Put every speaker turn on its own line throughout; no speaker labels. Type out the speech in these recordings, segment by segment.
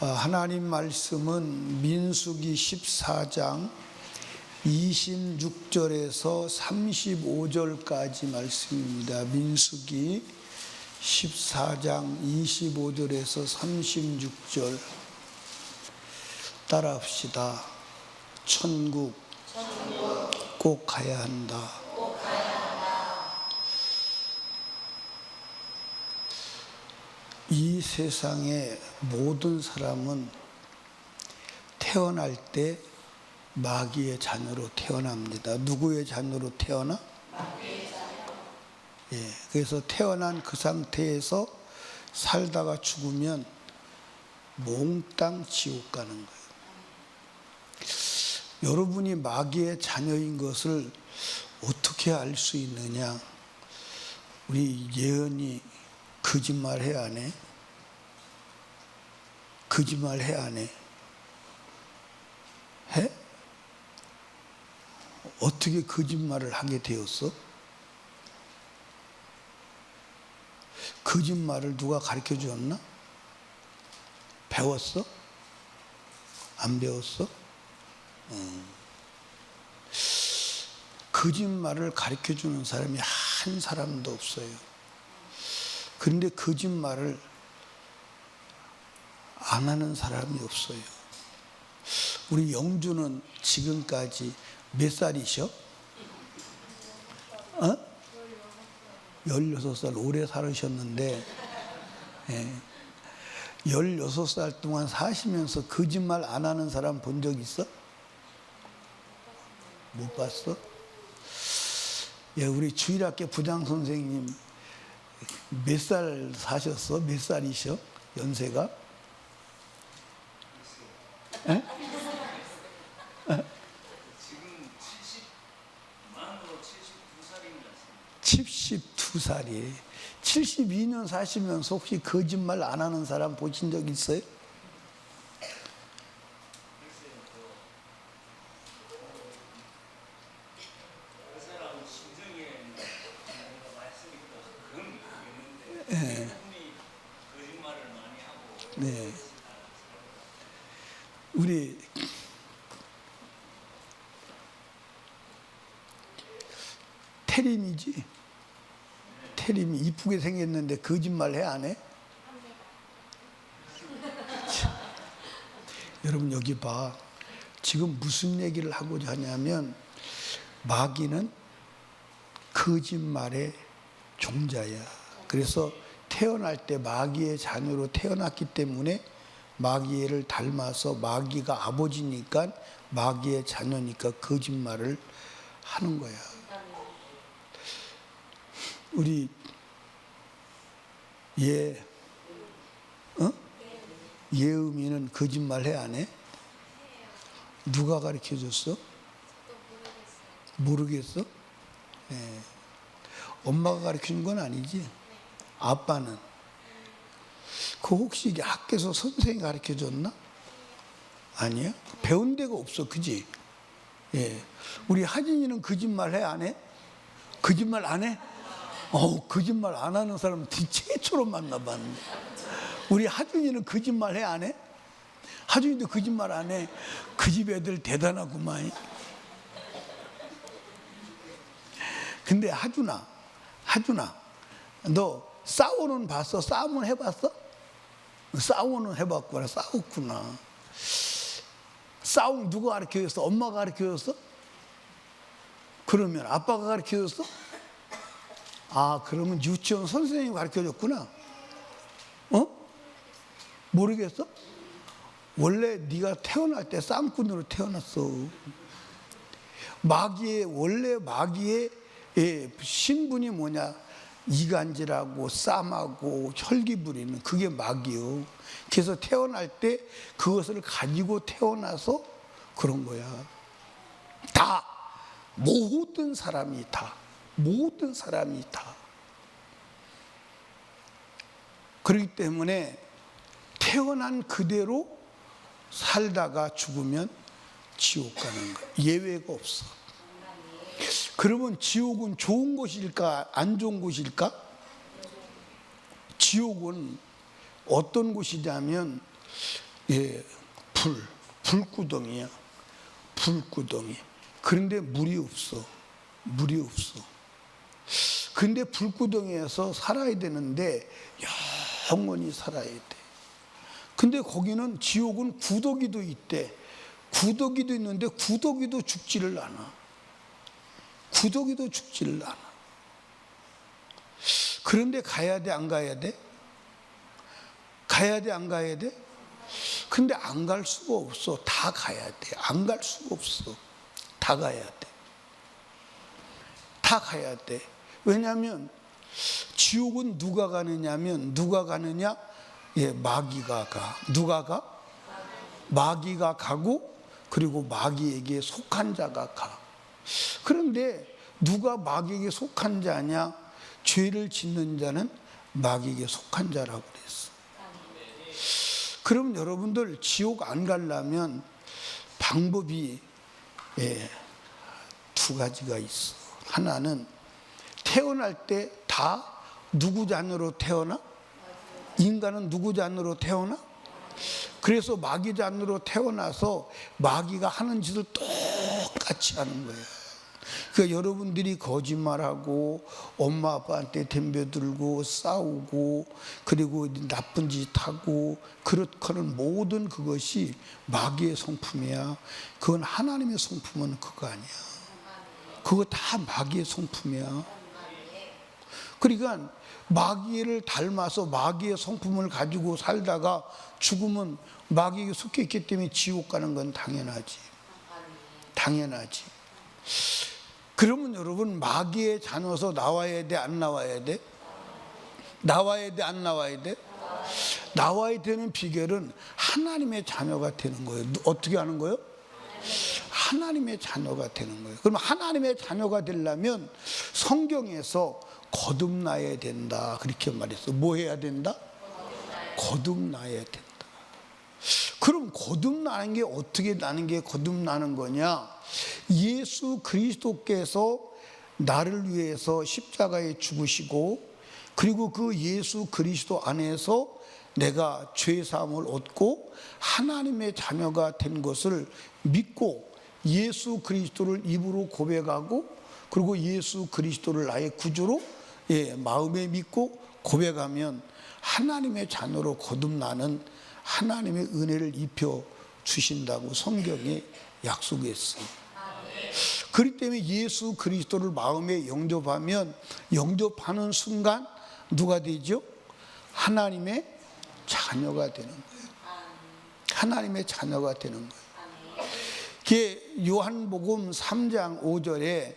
하나님 말씀은 민수기 14장 26절에서 35절까지 말씀입니다. 민수기 14장 25절에서 36절 따라합시다. 천국 꼭 가야 한다. 이 세상의 모든 사람은 태어날 때 마귀의 자녀로 태어납니다. 누구의 자녀로 태어나? 마귀의 자녀. 그래서 태어난 그 상태에서 살다가 죽으면 몽땅 지옥 가는 거예요. 여러분이 마귀의 자녀인 것을 어떻게 알 수 있느냐? 우리 예언이 거짓말 해야 안 해? 거짓말 해야 안 해? 해? 어떻게 거짓말을 하게 되었어? 거짓말을 누가 가르쳐 줬나? 배웠어? 안 배웠어? 거짓말을 가르쳐 주는 사람이 한 사람도 없어요. 그런데 거짓말을 안 하는 사람이 없어요. 우리 영주는 지금까지 몇 살이셔? 16살 오래 살으셨는데 16살 동안 사시면서 거짓말 안 하는 사람 본 적 있어? 못 봤어? 우리 주일학교 부장 선생님 몇 살 사셨어? 몇 살이셔? 연세가?
지금 70만으로 72살입니다.
72살이 72년 사시면서 혹시 거짓말 안 하는 사람 보신 적 있어요?
그 사람 심정에 말씀이 그건 있는데 그분이 거짓말을 많이 하고
네. 우리 태림이지? 태림이 이쁘게 생겼는데 거짓말 해 안 해? 여러분 여기 봐. 지금 무슨 얘기를 하고자 하냐면 마귀는 거짓말의 종자야. 그래서 태어날 때 마귀의 자녀로 태어났기 때문에 마귀를 닮아서 마귀가 아버지니까 마귀의 자녀니까 거짓말을 하는 거야. 우리 예음이는 거짓말 해 안 해? 누가 가르쳐 줬어? 모르겠어? 엄마가 가르쳐 준 건 아니지? 아빠는? 그 혹시 학교에서 선생님이 가르쳐 줬나? 아니야? 배운 데가 없어, 그지? 우리 하진이는 거짓말 해 안 해? 거짓말 안 해? 거짓말 안 하는 사람 최초로 만나봤네. 우리 하준이는 거짓말 해 안 해? 하준이도 거짓말 안 해. 그 집 애들 대단하구만. 근데 하준아, 너 싸우는 봤어? 싸움은 해봤어? 싸우는 해봤구나. 싸웠구나. 싸움 누가 가르쳐줬어? 엄마가 가르쳐줬어? 그러면 아빠가 가르쳐줬어? 그러면 유치원 선생님이 가르쳐줬구나. 모르겠어? 원래 네가 태어날 때 쌍꾼으로 태어났어. 원래 마귀의 신분이 뭐냐? 이간질하고 쌈하고 혈기 부리는 그게 마귀요. 그래서 태어날 때 그것을 가지고 태어나서 그런 거야. 다 모든 사람이 다 그렇기 때문에 태어난 그대로 살다가 죽으면 지옥 가는 거야. 예외가 없어. 그러면 지옥은 좋은 곳일까 안 좋은 곳일까? 지옥은 어떤 곳이냐면 예, 불구덩이야. 불구덩이. 그런데 물이 없어. 물이 없어. 근데 불구덩이에서 살아야 되는데 영원히 살아야 돼. 근데 거기는 지옥은 구더기도 있대. 구더기도 있는데 구더기도 죽지를 않아. 구더기도 죽지를 않아. 그런데 가야 돼, 안 가야 돼? 가야 돼, 안 가야 돼? 근데 안 갈 수가 없어. 다 가야 돼. 안 갈 수가 없어. 다 가야 돼. 다 가야 돼. 왜냐하면 지옥은 누가 가느냐면, 누가 가느냐? 예, 마귀가 가. 누가 가? 마귀가 가고, 그리고 마귀에게 속한 자가 가. 그런데 누가 마귀에게 속한 자냐? 죄를 짓는 자는 마귀에게 속한 자라고 그랬어. 그럼 여러분들 지옥 안 가려면 방법이 두 가지가 있어. 하나는 태어날 때 다 누구 자녀로 태어나? 인간은 누구 자녀로 태어나? 그래서 마귀 자녀로 태어나서 마귀가 하는 짓을 똑같이 하는 거예요. 그러니까 여러분들이 거짓말하고 엄마 아빠한테 덤벼들고 싸우고 그리고 나쁜 짓 하고 그렇거는 모든 그것이 마귀의 성품이야. 그건 하나님의 성품은 그거 아니야. 그거 다 마귀의 성품이야. 그러니까 마귀를 닮아서 마귀의 성품을 가지고 살다가 죽으면 마귀에게 속해 있기 때문에 지옥 가는 건 당연하지. 당연하지. 그러면 여러분 마귀의 자녀서 나와야 돼, 안 나와야 돼? 나와야 돼, 안 나와야 돼? 나와야 되는 비결은 하나님의 자녀가 되는 거예요. 어떻게 하는 거예요? 하나님의 자녀가 되는 거예요. 그럼 하나님의 자녀가 되려면 성경에서 거듭나야 된다 그렇게 말했어. 뭐 해야 된다? 거듭나야 된다. 그럼 거듭나는 게 어떻게 나는 게 거듭나는 거냐? 예수 그리스도께서 나를 위해서 십자가에 죽으시고 그리고 그 예수 그리스도 안에서 내가 죄 사함을 얻고 하나님의 자녀가 된 것을 믿고 예수 그리스도를 입으로 고백하고 그리고 예수 그리스도를 나의 구주로 마음에 믿고 고백하면 하나님의 자녀로 거듭나는 하나님의 은혜를 입혀 주신다고 성경에 약속했어요. 그렇기 때문에 예수 그리스도를 마음에 영접하면 영접하는 순간 누가 되죠? 하나님의 자녀가 되는 거예요. 하나님의 자녀가 되는 거예요. 요한복음 3장 5절에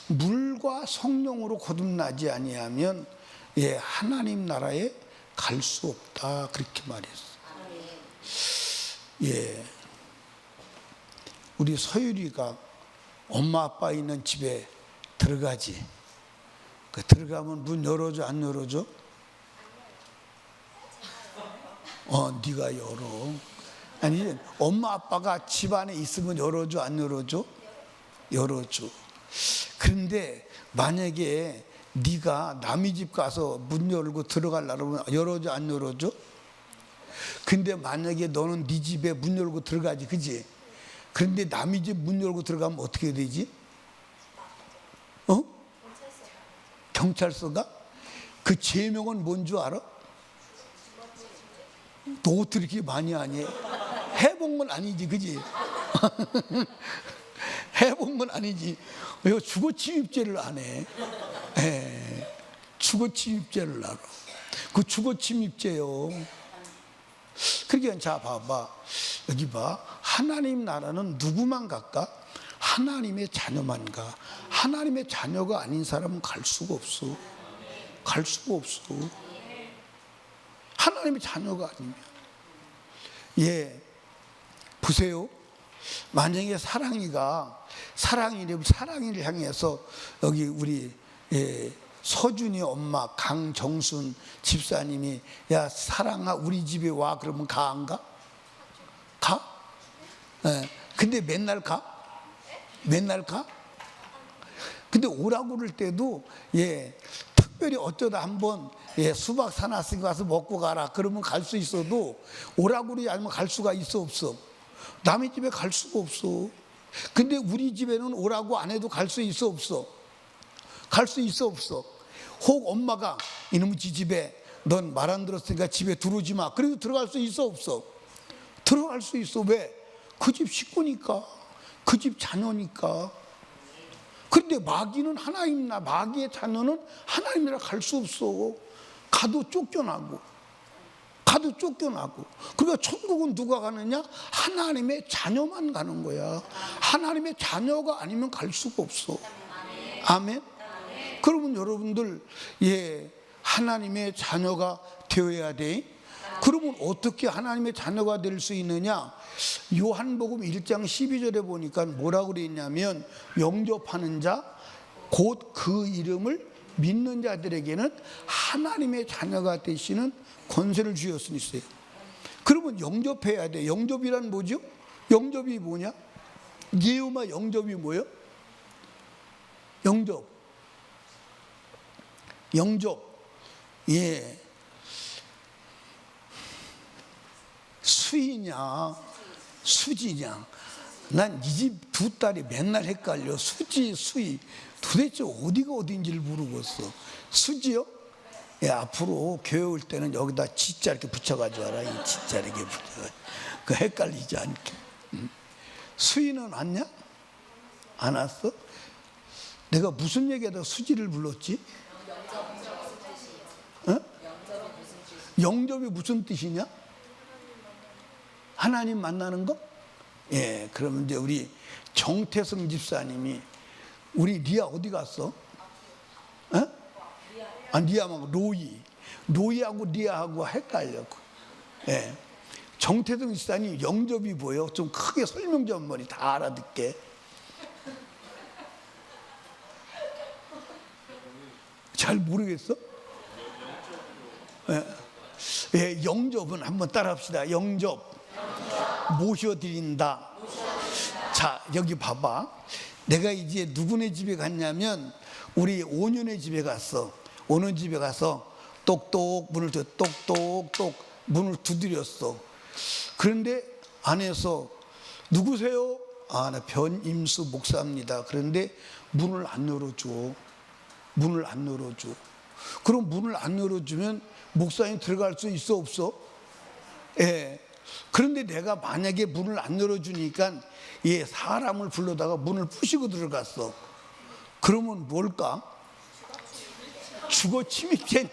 물과 성령으로 거듭나지 아니하면 하나님 나라에 갈 수 없다 그렇게 말했어요. 우리 서율이가 엄마 아빠 있는 집에 들어가지. 들어가면 문 열어줘, 안 열어줘? 네가 열어. 아니 엄마 아빠가 집 안에 있으면 열어줘, 안 열어줘? 열어줘. 그런데 만약에 네가 남의 집 가서 문 열고 들어가려면 열어줘, 안 열어줘? 근데 만약에 너는 네 집에 문 열고 들어가지, 그지? 그런데 남의 집 문 열고 들어가면 어떻게 되지? 경찰서가? 그 죄명은 뭔 줄 알아? 너 어떻게 이렇게 많이 하니? 해본 건 아니지, 그지? 해본 건 아니지. 왜 주거침입죄를 안 해? 주거침입죄를 알아. 그 주거침입죄요. 그러니까 자 봐봐. 여기 봐. 하나님 나라는 누구만 갈까? 하나님의 자녀만 가. 하나님의 자녀가 아닌 사람은 갈 수가 없어. 갈 수가 없어. 하나님의 자녀가 아니면. 보세요. 만약에 사랑이를 향해서 여기 우리 서준이 엄마 강정순 집사님이 야 사랑아 우리 집에 와 그러면 가 안 가? 가? 근데 맨날 가? 맨날 가? 근데 오라고 그럴 때도 특별히 어쩌다 한번 수박 사놨으니까 와서 먹고 가라 그러면 갈 수 있어도 오라고 그러지 않으면 갈 수가 있어 없어? 남의 집에 갈 수가 없어. 근데 우리 집에는 오라고 안 해도 갈 수 있어 없어? 갈 수 있어 없어? 혹 엄마가 이놈의 집에 넌 말 안 들었으니까 집에 들어오지 마. 그래도 들어갈 수 있어 없어? 들어갈 수 있어. 왜? 그 집 식구니까, 그 집 자녀니까. 그런데 마귀는 하나님이나 마귀의 자녀는 하나님이라 갈 수 없어. 가도 쫓겨나고. 그러니까 천국은 누가 가느냐? 하나님의 자녀만 가는 거야. 하나님의 자녀가 아니면 갈 수가 없어. 아멘. 그러면 여러분들 하나님의 자녀가 되어야 돼. 그러면 어떻게 하나님의 자녀가 될 수 있느냐? 요한복음 1장 12절에 보니까 뭐라고 그랬냐면 영접하는 자 곧 그 이름을 믿는 자들에게는 하나님의 자녀가 되시는 권세를 주셨으니 있어요. 그러면 영접해야 돼. 영접이란 뭐죠? 영접이 뭐냐? 예우마 영접이 뭐예요? 영접. 수이냐 수지냐. 난 이 집 두 딸이 맨날 헷갈려. 수지 수이 도대체 어디가 어딘지를 모르겠어. 수지요? 앞으로 교회 올 때는 여기다 지자 이렇게 붙여가지고 와라. 이 지자 이렇게 붙여가지고 그 헷갈리지 않게. 수이는 왔냐? 안 왔어? 내가 무슨 얘기하다 수지를 불렀지? 영접이 무슨 뜻이냐? 하나님 만나는 거? 그러면 이제 우리 정태성 집사님이 우리 리아 어디 갔어? 리아하고 로이하고 리아하고 헷갈렸고. 정태성 집사님 영접이 뭐예요? 좀 크게 설명 좀 한번 다 알아듣게. 잘 모르겠어? 영접은 한번 따라합시다. 영접. 모셔드린다. 자, 여기 봐봐. 내가 이제 누구네 집에 갔냐면 우리 오년의 집에 갔어. 오년 집에 가서 똑똑 문을 두드렸어. 그런데 안에서 누구세요? 나 변임수 목사입니다. 그런데 문을 안 열어줘. 그럼 문을 안 열어주면 목사님 들어갈 수 있어 없어? 그런데 내가 만약에 문을 안 열어주니까 사람을 불러다가 문을 부시고 들어갔어. 그러면 뭘까? 주거 침입죄네.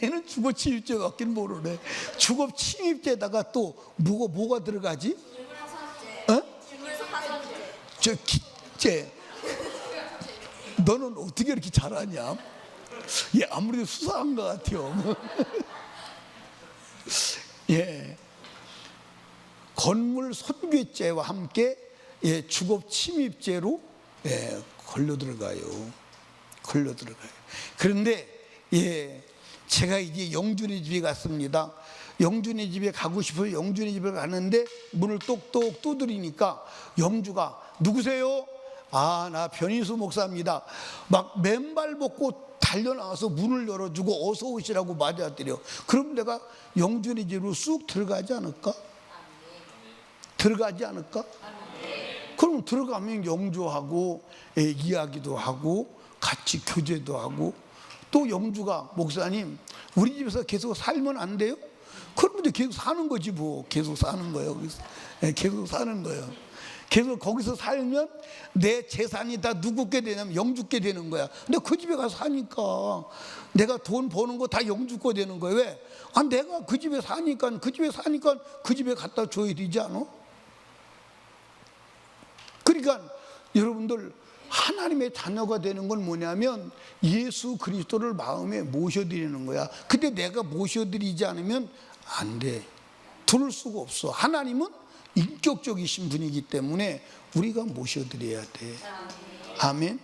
얘는 주거 침입죄 같긴 모르네. 주거 침입죄에다가 또 뭐가 들어가지? 저 기죄. 너는 어떻게 이렇게 잘하냐? 얘 아무래도 수사한 것 같아요. 건물 손괴죄와 함께 주거 침입죄로 걸려 들어가요. 그런데 제가 이제 영준이 집에 갔습니다. 영준이 집에 가고 싶어서 영준이 집에 갔는데 문을 똑똑 두드리니까 영주가 누구세요? 나 변인수 목사입니다. 막 맨발 벗고 달려나와서 문을 열어주고 어서 오시라고 맞아들여. 그럼 내가 영준이 집으로 쑥 들어가지 않을까? 그럼 들어가면 영주하고 이야기도 하고 같이 교제도 하고, 또 영주가 목사님 우리 집에서 계속 살면 안 돼요? 그러면 이제 계속 사는 거지 뭐. 계속 사는 거예요. 계속 거기서 살면 내 재산이 다 누구께 되냐면 영주께 되는 거야. 근데 그 집에 가서 사니까 내가 돈 버는 거 다 영주 거 되는 거야. 왜? 내가 그 집에 사니까 그 집에 갖다 줘야 되지 않아? 그러니까 여러분들 하나님의 자녀가 되는 건 뭐냐면 예수 그리스도를 마음에 모셔드리는 거야. 근데 내가 모셔드리지 않으면 안 돼. 들을 수가 없어. 하나님은 인격적이신 분이기 때문에 우리가 모셔드려야 돼. 아멘.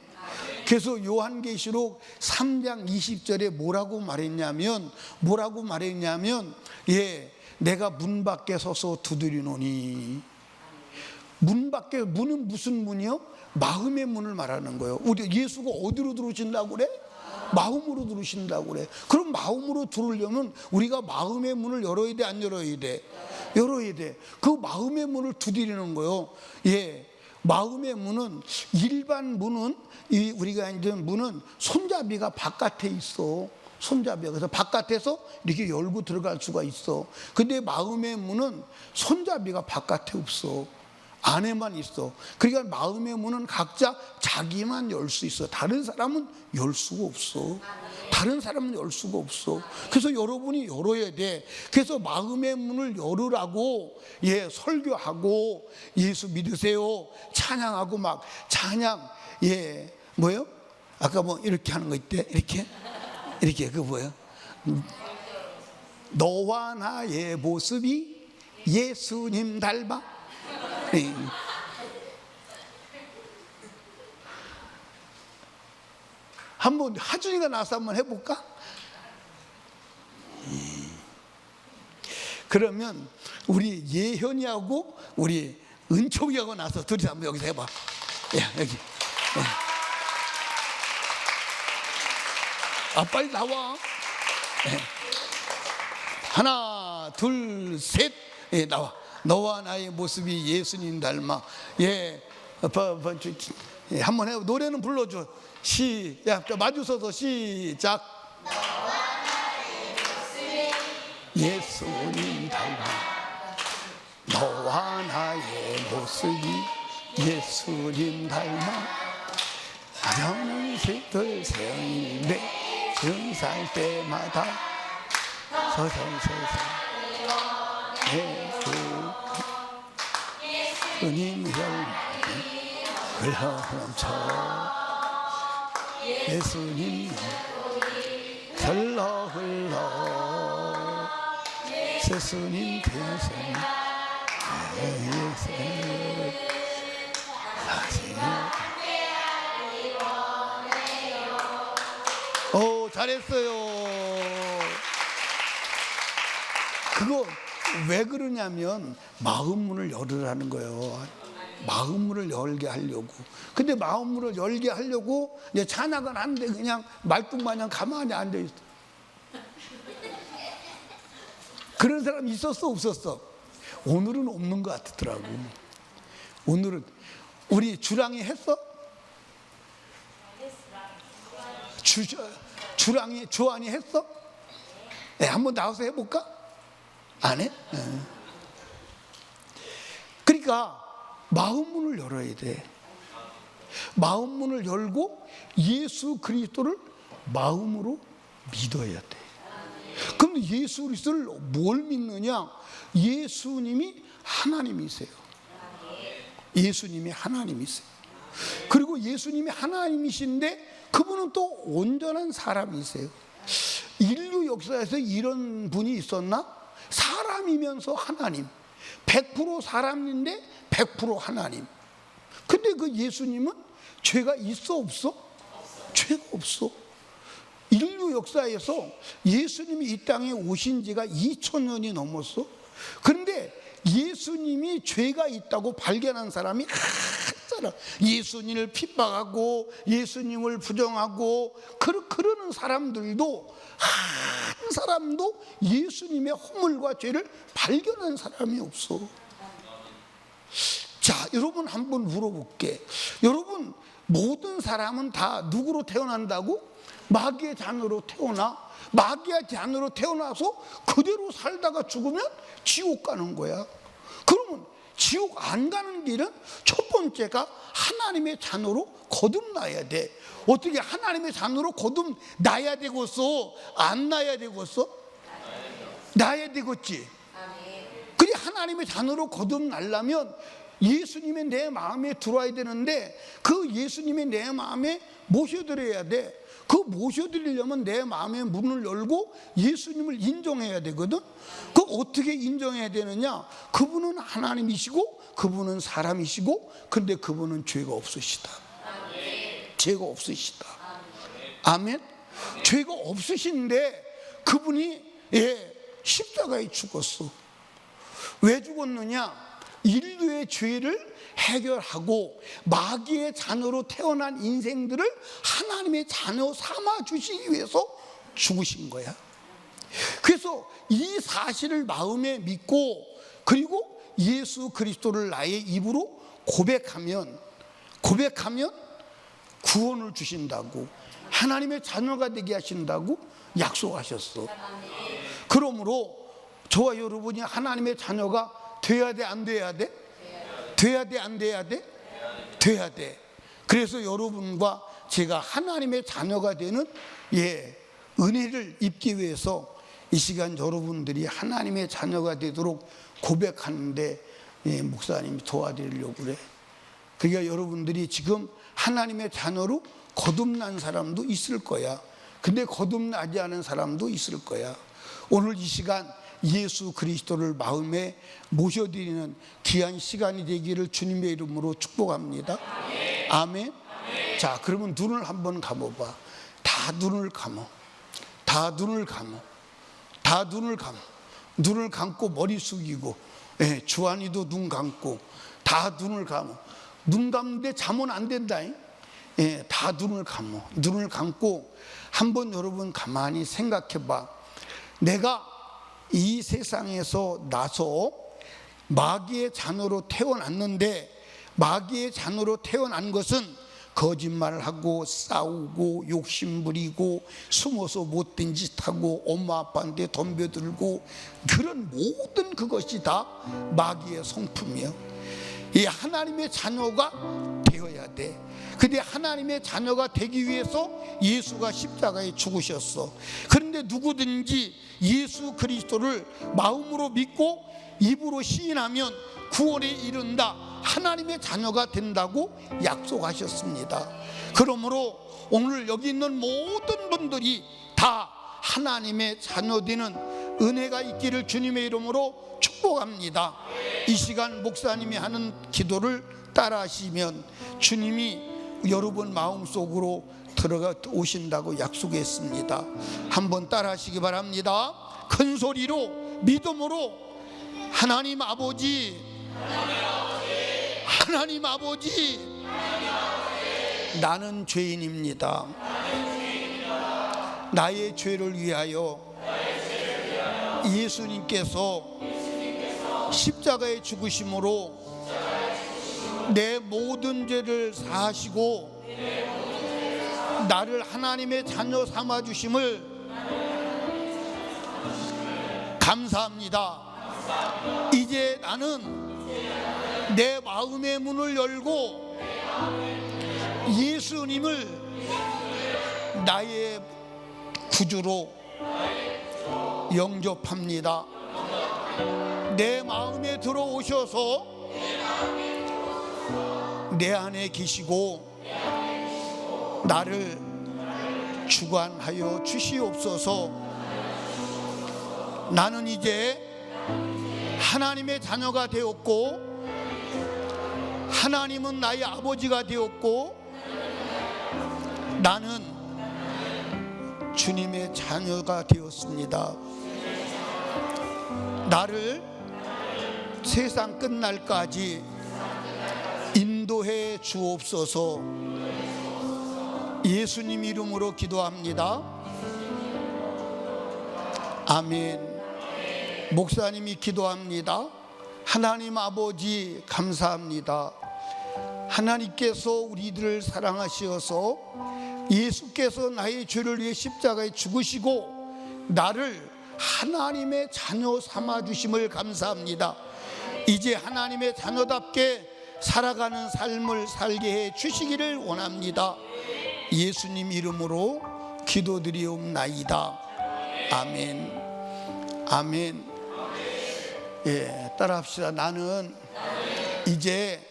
그래서 요한계시록 3장 20절에 뭐라고 말했냐면 내가 문 밖에 서서 두드리노니. 문은 무슨 문이요? 마음의 문을 말하는 거예요. 우리 예수가 어디로 들어오신다고 그래? 마음으로 들으신다고 그래. 그럼 마음으로 들으려면 우리가 마음의 문을 열어야 돼, 안 열어야 돼? 열어야 돼. 그 마음의 문을 두드리는 거요. 예. 마음의 문은, 일반 문은, 우리가 이제 문은 손잡이가 바깥에 있어. 손잡이가. 그래서 바깥에서 이렇게 열고 들어갈 수가 있어. 근데 마음의 문은 손잡이가 바깥에 없어. 안에만 있어. 그러니까 마음의 문은 각자 자기만 열 수 있어. 다른 사람은 열 수가 없어. 다른 사람은 열 수가 없어. 그래서 여러분이 열어야 돼. 그래서 마음의 문을 열으라고, 예, 설교하고, 예수 믿으세요, 찬양하고, 막 찬양, 예, 뭐요? 아까 뭐 이렇게 하는 거 있대. 이렇게 그 뭐요? 너와 나의 모습이 예수님 닮아. 네. 한번 하준이가 나서 한번 해볼까? 그러면 우리 예현이하고 우리 은총이하고 나서 둘이 한번 여기서 해봐. 야, 여기. 아, 빨리 나와. 하나, 둘, 셋. 예, 나와. 너와 나의 모습이 예수님 닮아. 예, 예, 한번 해. 노래는 불러줘. 시작. 마주서서 시작. 너와 나의 모습이 예수님 닮아. 너와 나의 모습이 예수님 닮아. 저는 새들 새인데 증살 때마다 서성서성 예수님 혈막이 흘러넘쳐. 예수님 흘러 예수님 대신 오, 잘했어요. 그거 왜 그러냐면 마음 문을 열으라는 거예요. 마음 문을 열게 하려고. 근데 마음 문을 열게 하려고 이제 찬양은 안 돼. 그냥 말뚝마냥 가만히 앉아 있어. 그런 사람 있었어, 없었어? 오늘은 없는 것 같더라고. 오늘은 우리 주랑이 했어? 주랑이 했어? 네, 한번 나와서 해볼까? 안 해? 네. 그러니까 마음 문을 열어야 돼. 마음 문을 열고 예수 그리스도를 마음으로 믿어야 돼. 그럼 예수 그리스도를 뭘 믿느냐? 예수님이 하나님이세요. 예수님이 하나님이세요. 그리고 예수님이 하나님이신데 그분은 또 온전한 사람이세요. 인류 역사에서 이런 분이 있었나? 사람이면서 하나님. 100% 사람인데 100% 하나님. 근데 그 예수님은 죄가 있어, 없어? 죄가 없어. 인류 역사에서 예수님이 이 땅에 오신 지가 2000년이 넘었어. 그런데 예수님이 죄가 있다고 발견한 사람이 한 사람. 예수님을 핍박하고 예수님을 부정하고 그러는 사람들도 한 사람도 예수님의 허물과 죄를 발견한 사람이 없어. 자, 여러분 한번 물어볼게. 여러분, 모든 사람은 다 누구로 태어난다고? 마귀의 자녀로 태어나. 마귀의 자녀로 태어나서 그대로 살다가 죽으면 지옥 가는 거야. 그러면 지옥 안 가는 길은 첫 번째가 하나님의 자녀로 거듭나야 돼. 어떻게 하나님의 자녀로 거듭나야 되겠어? 안 나야 되겠어? 나야 되겠지. 그래, 하나님의 자녀로 거듭나려면 예수님의 내 마음에 들어와야 되는데 그 예수님의 내 마음에 모셔드려야 돼. 그 모셔드리려면 내 마음의 문을 열고 예수님을 인정해야 되거든. 그 어떻게 인정해야 되느냐? 그분은 하나님이시고 그분은 사람이시고 근데 그분은 죄가 없으시다. 죄가 없으시다. 아멘. 죄가 없으신데 그분이 십자가에 죽었어. 왜 죽었느냐? 인류의 죄를 해결하고 마귀의 자녀로 태어난 인생들을 하나님의 자녀 삼아 주시기 위해서 죽으신 거야. 그래서 이 사실을 마음에 믿고 그리고 예수 그리스도를 나의 입으로 고백하면 구원을 주신다고, 하나님의 자녀가 되게 하신다고 약속하셨어. 그러므로 저와 여러분이 하나님의 자녀가 돼야 돼, 안 돼야 돼? 돼야 돼, 안 돼야 돼? 돼야 돼. 그래서 여러분과 제가 하나님의 자녀가 되는 은혜를 입기 위해서 이 시간 여러분들이 하나님의 자녀가 되도록 고백하는데 목사님이 도와드리려고 그래. 그러니까 여러분들이 지금 하나님의 자녀로 거듭난 사람도 있을 거야. 근데 거듭나지 않은 사람도 있을 거야. 오늘 이 시간 예수 그리스도를 마음에 모셔드리는 귀한 시간이 되기를 주님의 이름으로 축복합니다. 아멘. 자, 그러면 눈을 한번 감아봐. 다 눈을 감아. 다 눈을 감아. 다 눈을 감아. 눈을 감고 머리 숙이고, 주한이도 눈 감고, 다 눈을 감아. 눈 감는데 잠은 안 된다. 다 눈을 감아. 눈을 감고 한번 여러분 가만히 생각해 봐. 내가 이 세상에서 나서 마귀의 자녀로 태어났는데, 마귀의 자녀로 태어난 것은 거짓말하고 싸우고 욕심부리고 숨어서 못된 짓하고 엄마 아빠한테 덤벼들고 그런 모든 그것이 다 마귀의 성품이에요. 이 하나님의 자녀가 되어야 돼. 근데 하나님의 자녀가 되기 위해서 예수가 십자가에 죽으셨어. 그런데 누구든지 예수 그리스도를 마음으로 믿고 입으로 시인하면 구원에 이른다, 하나님의 자녀가 된다고 약속하셨습니다. 그러므로 오늘 여기 있는 모든 분들이 다 하나님의 자녀 되는 은혜가 있기를 주님의 이름으로 축복합니다. 이 시간 목사님이 하는 기도를 따라 하시면 주님이 여러분 마음속으로 들어가 오신다고 약속했습니다. 한번 따라 하시기 바랍니다. 큰 소리로 믿음으로 하나님 아버지, 하나님 아버지, 나는 죄인입니다. 나의 죄를 위하여 예수님께서 십자가에 죽으심으로 내 모든 죄를 사하시고 나를 하나님의 자녀 삼아 주심을 감사합니다. 이제 나는 내 마음의 문을 열고 예수님을 나의 구주로 영접합니다. 내 마음에 들어오셔서 내 안에 계시고 나를 주관하여 주시옵소서. 나는 이제 하나님의 자녀가 되었고 하나님은 나의 아버지가 되었고 나는 주님의 자녀가 되었습니다. 나를 세상 끝날까지 인도해 주옵소서. 예수님 이름으로 기도합니다. 아멘. 목사님이 기도합니다. 하나님 아버지 감사합니다. 하나님께서 우리들을 사랑하시어서 예수께서 나의 죄를 위해 십자가에 죽으시고 나를 하나님의 자녀 삼아 주심을 감사합니다. 이제 하나님의 자녀답게 살아가는 삶을 살게 해 주시기를 원합니다. 예수님 이름으로 기도드리옵나이다. 아멘. 아멘. 따라합시다. 나는 이제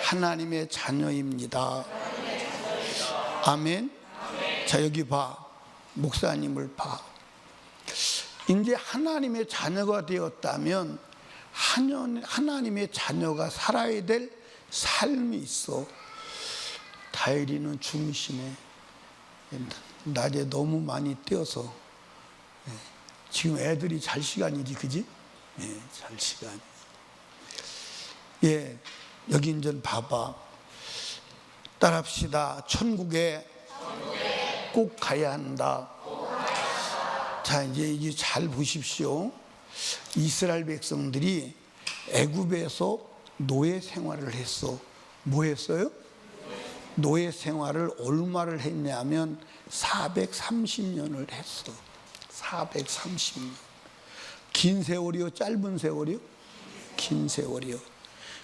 하나님의 자녀입니다. 아멘. 자, 여기 봐. 목사님을 봐. 이제 하나님의 자녀가 되었다면 하나님의 자녀가 살아야 될 삶이 있어. 다혜리는 주무시네. 낮에 너무 많이 뛰어서 지금 애들이 잘 시간이지, 그지? 잘 시간. 예, 여기 이제 봐봐. 따라합시다. 천국에 꼭 가야 한다. 자, 이제 이게 잘 보십시오. 이스라엘 백성들이 애굽에서 노예 생활을 했어. 뭐 했어요? 노예 생활을 얼마를 했냐면 430년을 했어. 430년. 긴 세월이요? 짧은 세월이요? 긴 세월이요.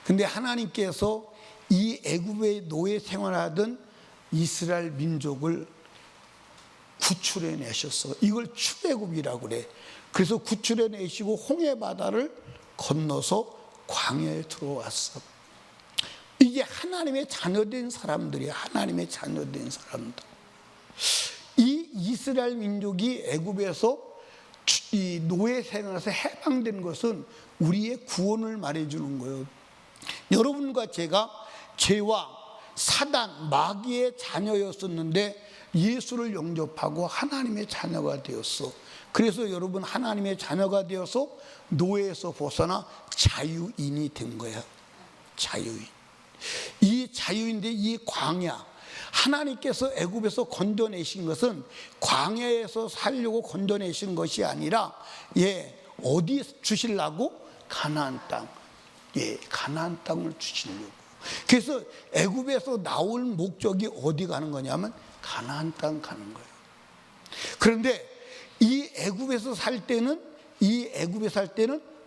근데 하나님께서 이 애굽의 노예 생활하던 이스라엘 민족을 구출해 내셨어. 이걸 출애굽이라고 그래. 그래서 구출해 내시고 홍해 바다를 건너서 광야에 들어왔어. 이게 하나님의 자녀된 사람들이야. 하나님의 자녀된 사람들. 이 이스라엘 민족이 애굽에서 이 노예 생활에서 해방된 것은 우리의 구원을 말해주는 거예요. 여러분과 제가 죄와 사단, 마귀의 자녀였었는데 예수를 영접하고 하나님의 자녀가 되었어. 그래서 여러분 하나님의 자녀가 되어서 노예에서 벗어나 자유인이 된 거야. 자유인. 이 자유인데 이 광야, 하나님께서 애굽에서 건져내신 것은 광야에서 살려고 건져내신 것이 아니라 어디 주시려고? 가나안 땅. 가나안 땅을 주시려고. 그래서 애굽에서 나올 목적이 어디 가는 거냐면 가나안 땅 가는 거예요. 그런데 이 애굽에서 살 때는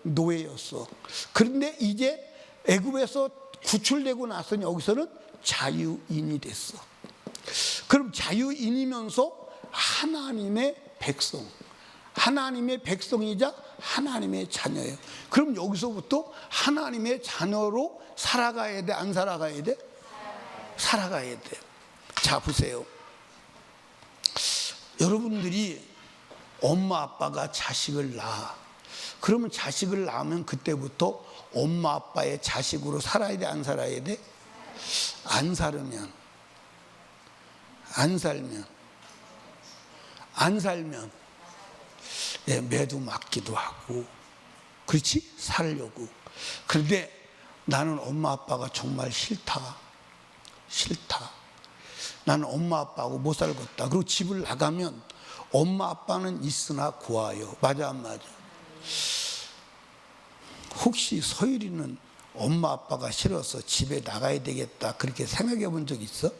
노예였어. 그런데 이제 애굽에서 구출되고 나서는 여기서는 자유인이 됐어. 그럼 자유인이면서 하나님의 백성, 하나님의 백성이자 하나님의 자녀예요. 그럼 여기서부터 하나님의 자녀로 살아가야 돼? 안 살아가야 돼? 살아가야 돼. 자, 보세요. 여러분들이 엄마 아빠가 자식을 낳아. 그러면 자식을 낳으면 그때부터 엄마 아빠의 자식으로 살아야 돼? 안 살아야 돼? 안 살면 매도 맞기도 하고, 그렇지? 살려고. 그런데 나는 엄마 아빠가 정말 싫다. 나는 엄마 아빠하고 못 살겠다. 그리고 집을 나가면 엄마 아빠는 있으나 고아요. 맞아 안 맞아? 혹시 서율이는 엄마 아빠가 싫어서 집에 나가야 되겠다 그렇게 생각해 본 적 있어?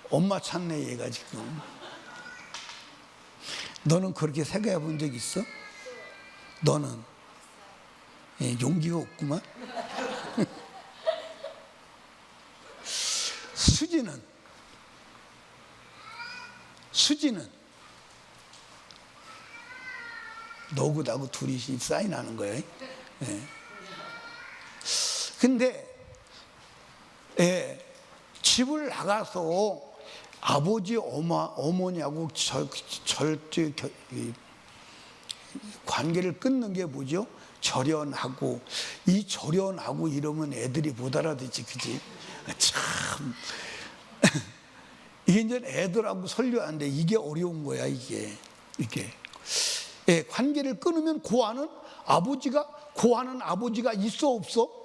엄마 찾네 얘가 지금. 너는 그렇게 생각해 본 적 있어? 너는 용기가 없구만. 수지는 너고 나고 둘이 사인하는 거예요. 근데 집을 나가서 아버지 어머니하고 절대 관계를 끊는 게 뭐죠? 절연하고. 이 절연하고 이러면 애들이 못 알아듣지, 그지? 참 이게 이제 애들하고 설교하는데 이게 어려운 거야. 이게 관계를 끊으면 고아는 아버지가 있어 없어?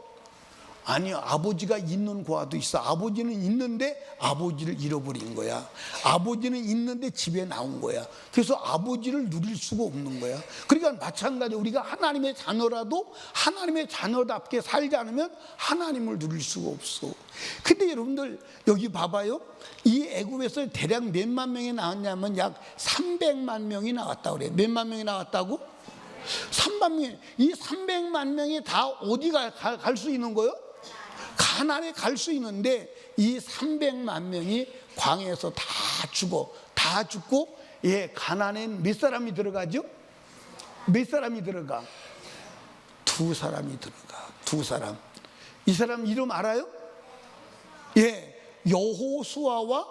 아니요, 아버지가 있는 고아도 있어. 아버지는 있는데 아버지를 잃어버린 거야. 아버지는 있는데 집에 나온 거야. 그래서 아버지를 누릴 수가 없는 거야. 그러니까 마찬가지로 우리가 하나님의 자녀라도 하나님의 자녀답게 살지 않으면 하나님을 누릴 수가 없어. 근데 여러분들 여기 봐봐요. 이 애굽에서 대략 몇만 명이 나왔냐면 약 300만 명이 나왔다 그래. 몇만 명이 나왔다고? 3만 명이. 이 300만 명이 다 어디 갈 수 있는 거예요? 가나안에 갈 수 있는데 이 300만 명이 광야에서 다 죽고 가나안엔 몇 사람이 들어가죠? 몇 사람이 들어가? 두 사람이 들어가. 두 사람. 이 사람 이름 알아요? 여호수아와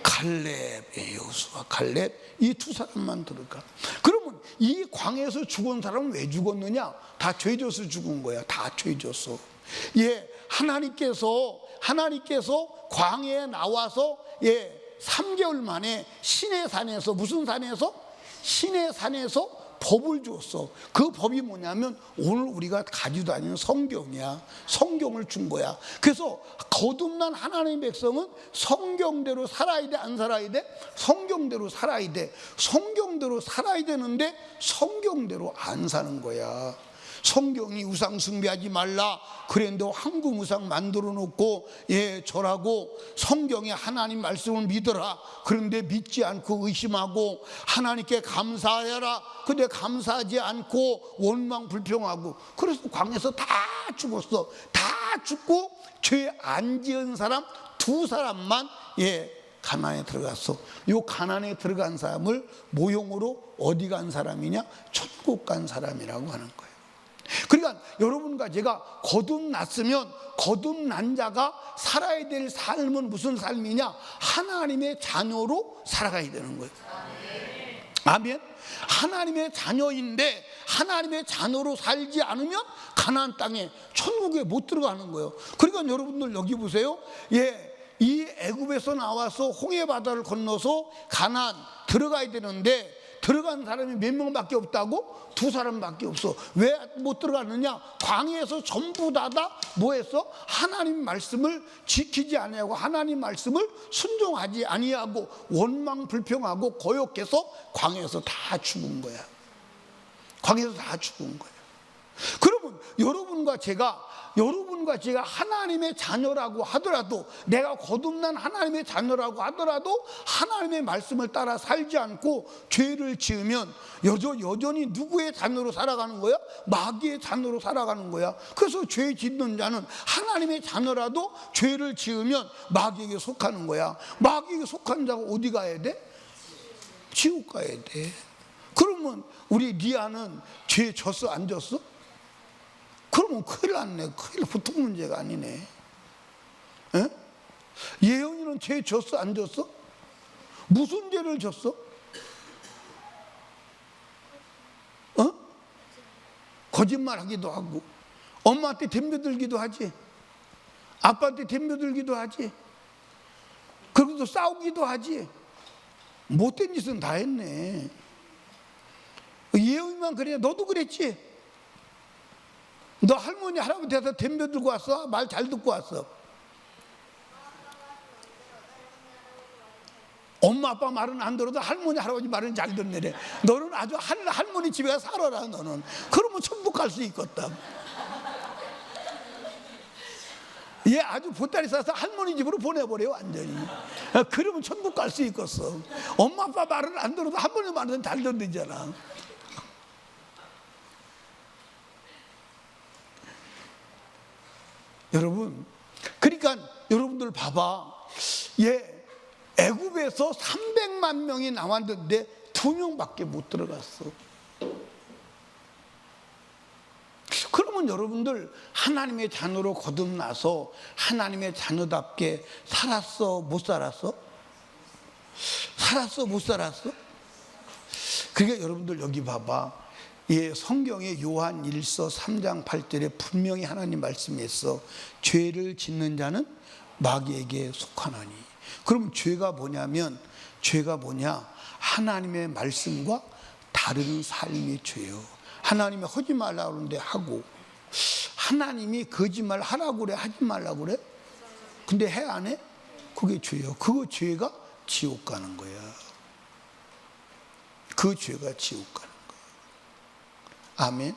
갈렙. 여호수아 갈렙 이 두 사람만 들어가. 그러면 이 광야에서 죽은 사람은 왜 죽었느냐? 다 죄져서 죽은 거야. 다 죄져서. 하나님께서 광야에 나와서 3개월 만에 시내산에서, 무슨 산에서? 시내산에서 법을 줬어. 그 법이 뭐냐면 오늘 우리가 가지고 다니는 성경이야. 성경을 준 거야. 그래서 거듭난 하나님의 백성은 성경대로 살아야 돼, 안 살아야 돼? 성경대로 살아야 돼. 성경대로 살아야 되는데 성경대로 안 사는 거야. 성경이 우상 숭배하지 말라 그랬는데 황금 우상 만들어 놓고 절하고, 성경에 하나님 말씀을 믿어라 그런데 믿지 않고 의심하고, 하나님께 감사해라 근데 감사하지 않고 원망 불평하고, 그래서 광야에서 다 죽었어. 다 죽고 죄 안 지은 사람 2사람만 가나안에 들어갔어. 요 가나안에 들어간 사람을 모형으로 어디 간 사람이냐? 천국 간 사람이라고 하는 거예요. 그러니까 여러분과 제가 거듭났으면 거듭난 자가 살아야 될 삶은 무슨 삶이냐? 하나님의 자녀로 살아가야 되는 거예요. 아멘. 하나님의 자녀인데 하나님의 자녀로 살지 않으면 가나안 땅에, 천국에 못 들어가는 거예요. 그러니까 여러분들 여기 보세요. 이 애굽에서 나와서 홍해 바다를 건너서 가나안 들어가야 되는데 들어간 사람이 몇 명밖에 없다고? 2사람밖에 없어. 왜 못 들어갔느냐? 광야에서 전부 다 뭐 했어? 하나님 말씀을 지키지 아니하고 하나님 말씀을 순종하지 아니하고 원망 불평하고 거역해서 광야에서 다 죽은 거야. 광야에서 다 죽은 거야. 그러면 여러분과 제가 하나님의 자녀라고 하더라도, 내가 거듭난 하나님의 자녀라고 하더라도 하나님의 말씀을 따라 살지 않고 죄를 지으면 여전히 누구의 자녀로 살아가는 거야? 마귀의 자녀로 살아가는 거야. 그래서 죄 짓는 자는 하나님의 자녀라도 죄를 지으면 마귀에게 속하는 거야. 마귀에게 속한 자가 어디 가야 돼? 지옥 가야 돼. 그러면 우리 리아는 죄 졌어, 안 졌어? 그러면 큰일 났네. 큰일, 보통 문제가 아니네. 예언이는 죄 졌어, 안 졌어? 무슨 죄를 졌어? 거짓말하기도 하고, 엄마한테 덤벼들기도 하지, 아빠한테 덤벼들기도 하지, 그리고 또 싸우기도 하지. 못된 짓은 다 했네. 예언이만 그래. 너도 그랬지? 너 할머니 할아버지한테 덤벼들고 왔어? 말 잘 듣고 왔어? 엄마 아빠 말은 안 들어도 할머니 할아버지 말은 잘 듣네. 너는 아주 할머니 집에 가서 살아라. 너는 그러면 천국 갈 수 있겠다. 얘 아주 보따리 싸서 할머니 집으로 보내버려 완전히. 그러면 천국 갈 수 있겠어. 엄마 아빠 말은 안 들어도 할머니 말은 잘 듣는잖아. 여러분, 그러니까 여러분들 봐봐. 애굽에서 300만 명이 나왔는데 2명밖에 못 들어갔어. 그러면 여러분들 하나님의 자녀로 거듭나서 하나님의 자녀답게 살았어, 못 살았어? 살았어, 못 살았어? 그러니까 여러분들 여기 봐봐. 성경의 요한 1서 3장 8절에 분명히 하나님 말씀했어. 죄를 짓는 자는 마귀에게 속하나니. 그럼 죄가 뭐냐면, 죄가 뭐냐? 하나님의 말씀과 다른 삶이 죄요. 하나님이 하지 말라고 그러는데 하고, 하나님이 거짓말 하라고 그래, 하지 말라고 그래? 근데 해 안 해? 그게 죄요. 그 죄가 지옥 가는 거야. 그 죄가 지옥 가는 거야. 아멘.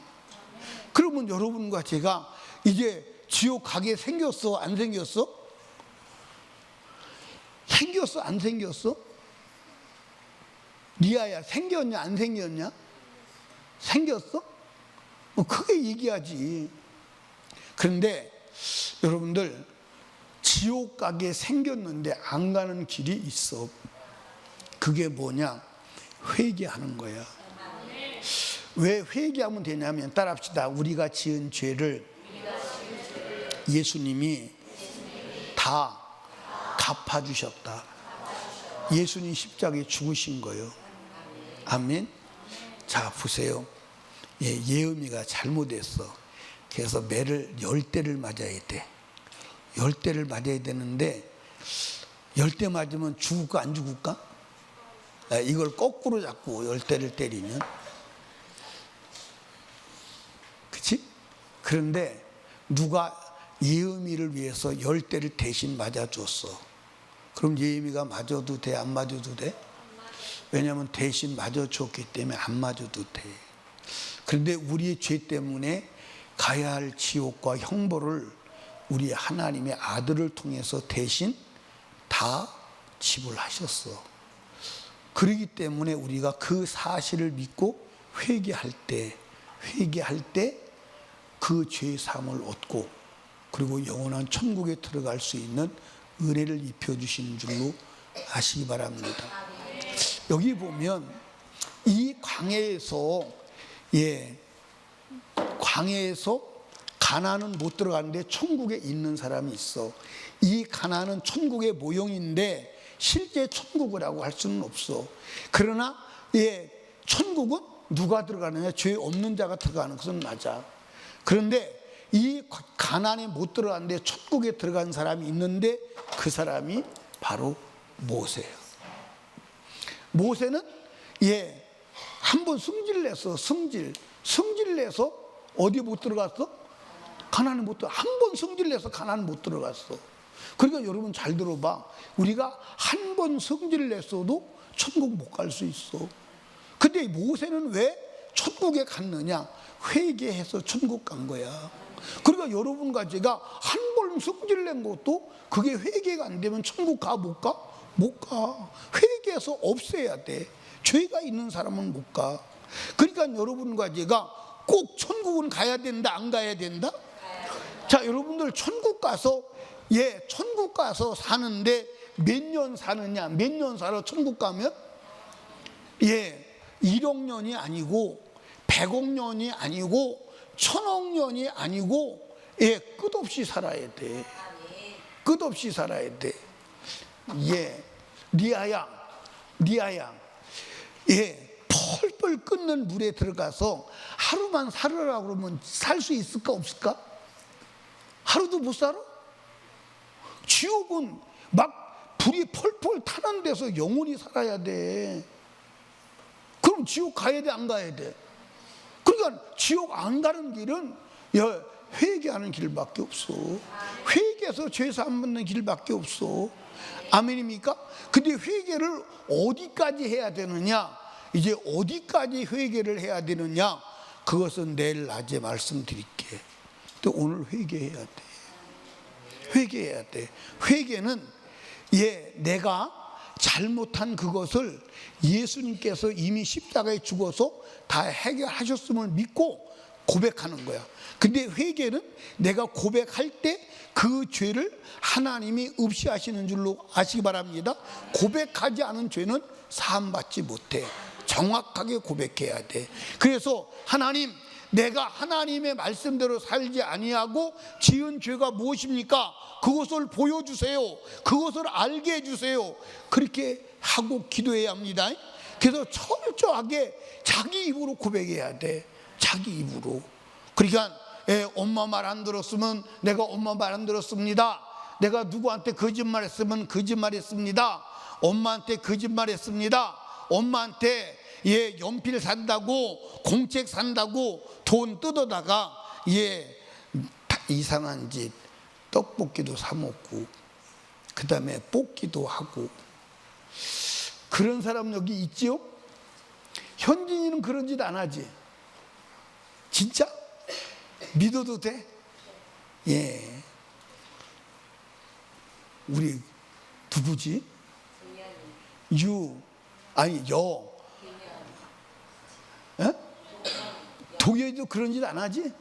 그러면 여러분과 제가 이제 지옥 가게 생겼어, 안 생겼어? 생겼어, 안 생겼어? 리아야, 생겼냐, 안 생겼냐? 생겼어? 크게 얘기하지. 그런데 여러분들, 지옥 가게 생겼는데 안 가는 길이 있어. 그게 뭐냐? 회개하는 거야. 왜 회개하면 되냐면, 따라합시다. 우리가 지은 죄를 예수님이 다 갚아주셨다. 예수님 십자가에 죽으신 거예요. 아멘. 자, 보세요. 예음이가 잘못했어. 그래서 매를 10대를 맞아야 돼. 10대를 맞아야 되는데 10대 맞으면 죽을까 안 죽을까? 이걸 거꾸로 잡고 10대를 때리면, 그치? 그런데 누가 예음이를 위해서 10대를 대신 맞아줬어. 그럼 예음이가 맞아도 돼, 안 맞아도 돼? 왜냐하면 대신 맞아줬기 때문에 안 맞아도 돼. 그런데 우리의 죄 때문에 가야 할 지옥과 형벌을 우리 하나님의 아들을 통해서 대신 다 지불하셨어. 그렇기 때문에 우리가 그 사실을 믿고 회개할 때 그 죄 사함을 얻고, 그리고 영원한 천국에 들어갈 수 있는 은혜를 입혀주시는 줄로 아시기 바랍니다. 여기 보면 이 광야에서 가나안은 못 들어가는데 천국에 있는 사람이 있어. 이 가나안은 천국의 모형인데 실제 천국이라고 할 수는 없어. 그러나 천국은 누가 들어가느냐? 죄 없는 자가 들어가는 것은 맞아. 그런데 이 가나안에 못 들어갔는데 천국에 들어간 사람이 있는데 그 사람이 바로 모세예요. 모세는 한번 승질을 냈어. 승질을 내서 어디 못 들어갔어? 가나안에 못 들어갔어. 한번 승질을 내서 가나안에 못 들어갔어. 그러니까 여러분 잘 들어봐. 우리가 한 번 승질을 냈어도 천국 못 갈 수 있어. 근데 모세는 왜 천국에 갔느냐? 회개해서 천국 간 거야. 그러니까 여러분과 제가 한 번 승질을 낸 것도 그게 회개가 안 되면 천국 가? 못 가? 못 가. 회개해서 없애야 돼. 죄가 있는 사람은 못 가. 그러니까 여러분과 제가 꼭 천국은 가야 된다, 안 가야 된다? 자, 여러분들 천국 가서 사는데 몇 년 사느냐? 몇 년 살아 천국 가면? 1억 년이 아니고 100억 년이 아니고 1000억 년이 아니고 끝없이 살아야 돼. 끝없이 살아야 돼. 리아야 펄펄 끓는 물에 들어가서 하루만 살으라고 그러면 살 수 있을까 없을까? 하루도 못 살아? 지옥은 막 불이 펄펄 타는 데서 영원히 살아야 돼. 그럼 지옥 가야 돼, 안 가야 돼? 그러니까 지옥 안 가는 길은 회개하는 길밖에 없어. 회개해서 죄 사함 받는 길밖에 없어. 아멘입니까? 근데 회개를 어디까지 해야 되느냐? 이제 어디까지 회개를 해야 되느냐? 그것은 내일 낮에 말씀드릴게. 또 오늘 회개해야 돼. 회개해야 돼. 회개는 내가 잘못한 그것을 예수님께서 이미 십자가에 죽어서 다 해결하셨음을 믿고 고백하는 거야. 근데 회개는 내가 고백할 때 그 죄를 하나님이 없이하시는 줄로 아시기 바랍니다. 고백하지 않은 죄는 사함받지 못해. 정확하게 고백해야 돼. 그래서 하나님, 내가 하나님의 말씀대로 살지 아니하고 지은 죄가 무엇입니까? 그것을 보여주세요. 그것을 알게 해주세요. 그렇게 하고 기도해야 합니다. 그래서 철저하게 자기 입으로 고백해야 돼. 자기 입으로. 그러니까 엄마 말 안 들었으면 내가 엄마 말 안 들었습니다. 내가 누구한테 거짓말했으면 거짓말했습니다. 엄마한테 거짓말했습니다. 엄마한테 연필 산다고 공책 산다고 돈 뜯어다가 이상한 짓 떡볶이도 사 먹고 그 다음에 뽑기도 하고 그런 사람 여기 있지요? 현진이는 그런 짓 안 하지? 진짜? 믿어도 돼? 우리 누구지? 여 동현이도 그런 짓 안 하지?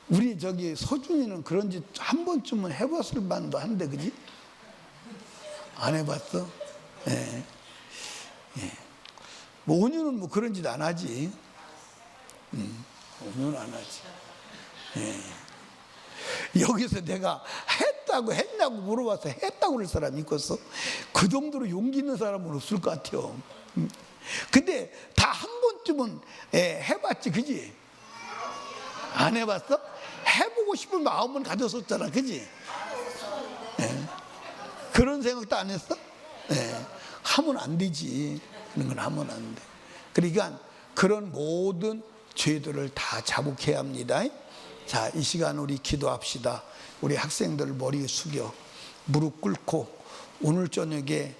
우리 저기 서준이는 그런 짓 한 번쯤은 해봤을 만도 한데, 그지? 안 해봤어? 뭐 온유는 뭐 그런 짓 안 하지. 온유는 안 하지. 여기서 내가 했냐고 물어봐서 했다고 그럴 사람이 있겠어? 그 정도로 용기 있는 사람은 없을 것 같아요. 근데 다 한 번쯤은 해봤지, 그지? 안 해봤어? 해보고 하고 싶은 마음은 가졌었잖아, 그지? 예. 그런 생각도 안 했어? 예. 하면 안 되지. 그런 건 하면 안 돼. 그러니까 그런 모든 죄들을 다 자복해야 합니다. 자, 이 시간 우리 기도합시다. 우리 학생들 머리 숙여 무릎 꿇고 오늘 저녁에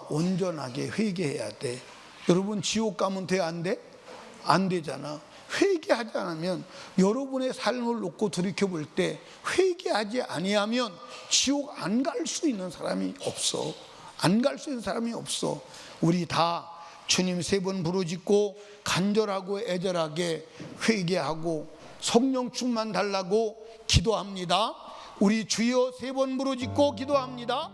온전하게 회개해야 돼. 여러분 지옥 가면 돼, 안 돼? 안 되잖아. 회개하지 않으면, 여러분의 삶을 놓고 돌이켜볼 때 회개하지 아니하면 지옥 안 갈 수 있는 사람이 없어. 안 갈 수 있는 사람이 없어. 우리 다 주님 3번 부르짖고 간절하고 애절하게 회개하고 성령 충만 달라고 기도합니다. 우리 주여 3번 부르짖고 기도합니다.